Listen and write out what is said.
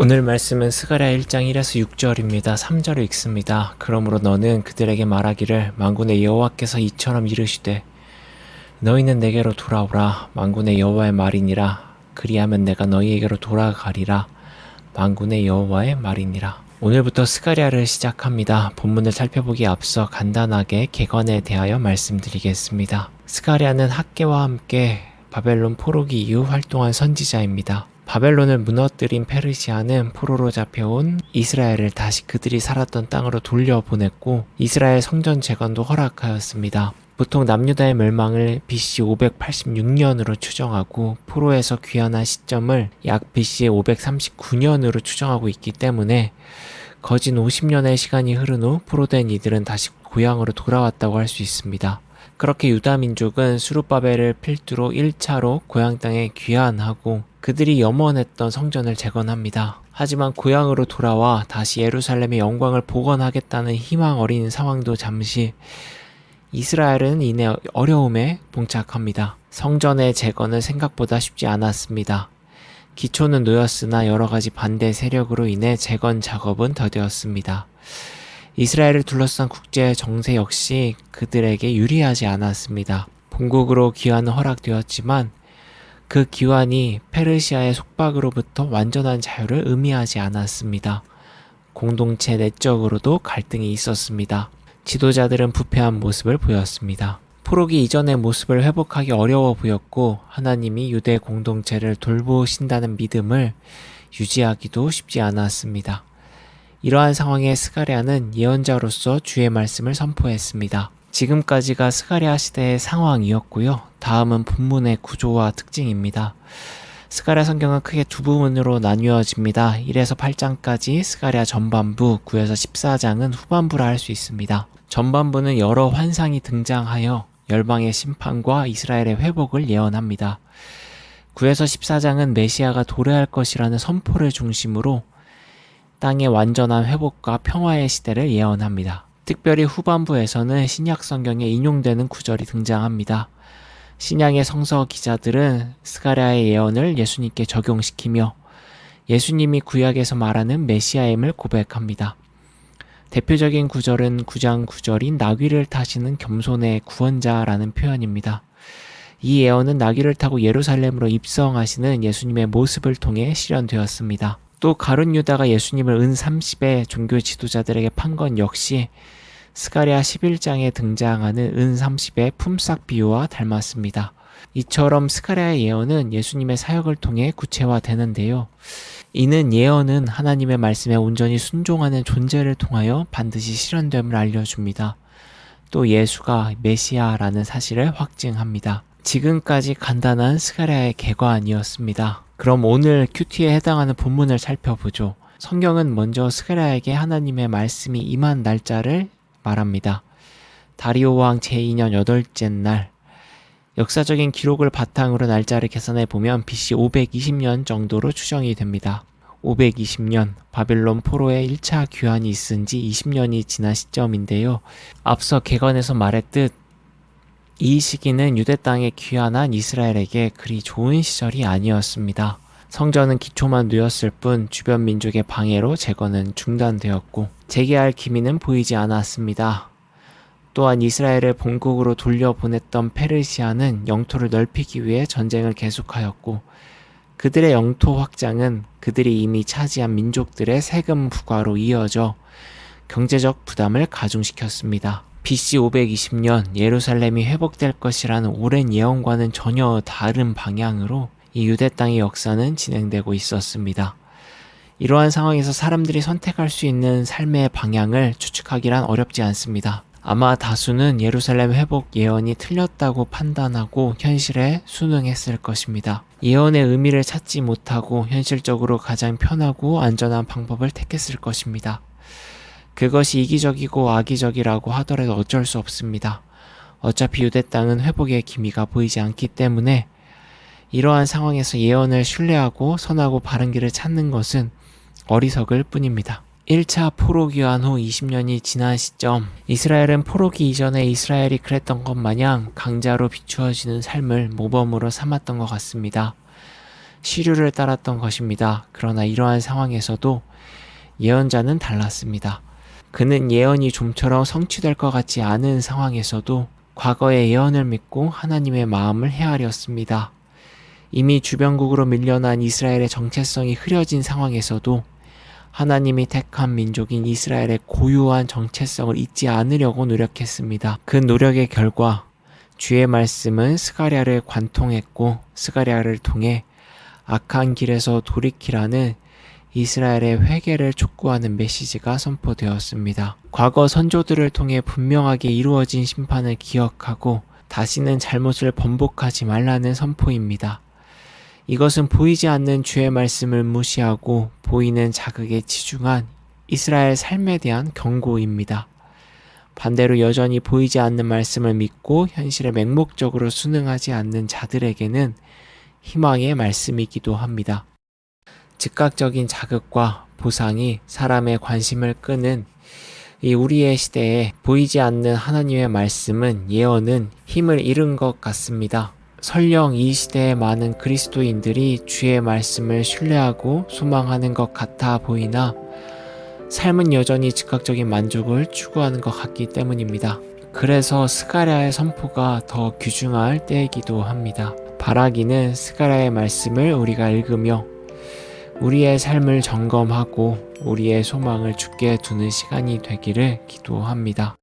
오늘 말씀은 스가랴 1장 1에서 6절입니다. 3절을 읽습니다. 그러므로 너는 그들에게 말하기를 만군의 여호와께서 이처럼 이르시되 너희는 내게로 돌아오라. 만군의 여호와의 말이니라. 그리하면 내가 너희에게로 돌아가리라. 만군의 여호와의 말이니라. 오늘부터 스가랴를 시작합니다. 본문을 살펴보기에 앞서 간단하게 개관에 대하여 말씀드리겠습니다. 스가랴는 학개와 함께 바벨론 포로기 이후 활동한 선지자입니다. 바벨론을 무너뜨린 페르시아는 포로로 잡혀온 이스라엘을 다시 그들이 살았던 땅으로 돌려보냈고 이스라엘 성전 재건도 허락하였습니다. 보통 남유다의 멸망을 BC 586년으로 추정하고 포로에서 귀환한 시점을 약 BC 539년으로 추정하고 있기 때문에 거진 50년의 시간이 흐른 후 포로된 이들은 다시 고향으로 돌아왔다고 할 수 있습니다. 그렇게 유다 민족은 수룹바벨을 필두로 1차로 고향 땅에 귀환하고 그들이 염원했던 성전을 재건합니다. 하지만 고향으로 돌아와 다시 예루살렘의 영광을 복원하겠다는 희망 어린 상황도 잠시 이스라엘은 이내 어려움에 봉착합니다. 성전의 재건은 생각보다 쉽지 않았습니다. 기초는 놓였으나 여러가지 반대 세력으로 인해 재건 작업은 더뎠습니다. 이스라엘을 둘러싼 국제 정세 역시 그들에게 유리하지 않았습니다. 본국으로 귀환은 허락되었지만 그 귀환이 페르시아의 속박으로부터 완전한 자유를 의미하지 않았습니다. 공동체 내적으로도 갈등이 있었습니다. 지도자들은 부패한 모습을 보였습니다. 포로기 이전의 모습을 회복하기 어려워 보였고 하나님이 유대 공동체를 돌보신다는 믿음을 유지하기도 쉽지 않았습니다. 이러한 상황에 스가랴는 예언자로서 주의 말씀을 선포했습니다. 지금까지가 스가랴 시대의 상황이었고요. 다음은 본문의 구조와 특징입니다. 스가랴 성경은 크게 두 부분으로 나뉘어집니다. 1에서 8장까지 스가랴 전반부, 9에서 14장은 후반부라 할 수 있습니다. 전반부는 여러 환상이 등장하여 열방의 심판과 이스라엘의 회복을 예언합니다. 9에서 14장은 메시아가 도래할 것이라는 선포를 중심으로 땅의 완전한 회복과 평화의 시대를 예언합니다. 특별히 후반부에서는 신약 성경에 인용되는 구절이 등장합니다. 신약의 성서 기자들은 스가랴의 예언을 예수님께 적용시키며 예수님이 구약에서 말하는 메시아임을 고백합니다. 대표적인 구절은 9장 9절인 나귀를 타시는 겸손의 구원자라는 표현입니다. 이 예언은 나귀를 타고 예루살렘으로 입성하시는 예수님의 모습을 통해 실현되었습니다. 또 가룟 유다가 예수님을 은 30의 종교 지도자들에게 판 건 역시 스가랴 11장에 등장하는 은 30의 품삯 비유와 닮았습니다. 이처럼 스가랴의 예언은 예수님의 사역을 통해 구체화되는데요. 이는 예언은 하나님의 말씀에 온전히 순종하는 존재를 통하여 반드시 실현됨을 알려줍니다. 또 예수가 메시아라는 사실을 확증합니다. 지금까지 간단한 스가랴의 개관이었습니다. 그럼 오늘 큐티에 해당하는 본문을 살펴보죠. 성경은 먼저 스가랴에게 하나님의 말씀이 임한 날짜를 말합니다. 다리오 왕 제2년 8째 날. 역사적인 기록을 바탕으로 날짜를 계산해 보면 BC 520년 정도로 추정이 됩니다. 520년, 바벨론 포로의 1차 귀환이 있은 지 20년이 지난 시점인데요. 앞서 개관에서 말했듯 이 시기는 유대 땅에 귀환한 이스라엘에게 그리 좋은 시절이 아니었습니다. 성전은 기초만 놓였을 뿐 주변 민족의 방해로 재건은 중단되었고 재개할 기미는 보이지 않았습니다. 또한 이스라엘을 본국으로 돌려보냈던 페르시아는 영토를 넓히기 위해 전쟁을 계속하였고 그들의 영토 확장은 그들이 이미 차지한 민족들의 세금 부과로 이어져 경제적 부담을 가중시켰습니다. BC 520년 예루살렘이 회복될 것이라는 오랜 예언과는 전혀 다른 방향으로 이 유대 땅의 역사는 진행되고 있었습니다. 이러한 상황에서 사람들이 선택할 수 있는 삶의 방향을 추측하기란 어렵지 않습니다. 아마 다수는 예루살렘 회복 예언이 틀렸다고 판단하고 현실에 순응했을 것입니다. 예언의 의미를 찾지 못하고 현실적으로 가장 편하고 안전한 방법을 택했을 것입니다. 그것이 이기적이고 악의적이라고 하더라도 어쩔 수 없습니다. 어차피 유대 땅은 회복의 기미가 보이지 않기 때문에 이러한 상황에서 예언을 신뢰하고 선하고 바른 길을 찾는 것은 어리석을 뿐입니다. 1차 포로 귀환 후 20년이 지난 시점, 이스라엘은 포로기 이전에 이스라엘이 그랬던 것 마냥 강자로 비추어지는 삶을 모범으로 삼았던 것 같습니다. 시류를 따랐던 것입니다. 그러나 이러한 상황에서도 예언자는 달랐습니다. 그는 예언이 좀처럼 성취될 것 같지 않은 상황에서도 과거의 예언을 믿고 하나님의 마음을 헤아렸습니다. 이미 주변국으로 밀려난 이스라엘의 정체성이 흐려진 상황에서도 하나님이 택한 민족인 이스라엘의 고유한 정체성을 잊지 않으려고 노력했습니다. 그 노력의 결과 주의 말씀은 스가랴를 관통했고 스가랴를 통해 악한 길에서 돌이키라는 이스라엘의 회개를 촉구하는 메시지가 선포되었습니다. 과거 선조들을 통해 분명하게 이루어진 심판을 기억하고 다시는 잘못을 번복하지 말라는 선포입니다. 이것은 보이지 않는 주의 말씀을 무시하고 보이는 자극에 치중한 이스라엘 삶에 대한 경고입니다. 반대로 여전히 보이지 않는 말씀을 믿고 현실에 맹목적으로 순응하지 않는 자들에게는 희망의 말씀이기도 합니다. 즉각적인 자극과 보상이 사람의 관심을 끄는 이 우리의 시대에 보이지 않는 하나님의 말씀은 예언은 힘을 잃은 것 같습니다. 설령 이 시대의 많은 그리스도인들이 주의 말씀을 신뢰하고 소망하는 것 같아 보이나 삶은 여전히 즉각적인 만족을 추구하는 것 같기 때문입니다. 그래서 스가랴의 선포가 더 귀중할 때이기도 합니다. 바라기는 스가랴의 말씀을 우리가 읽으며 우리의 삶을 점검하고 우리의 소망을 주께 두는 시간이 되기를 기도합니다.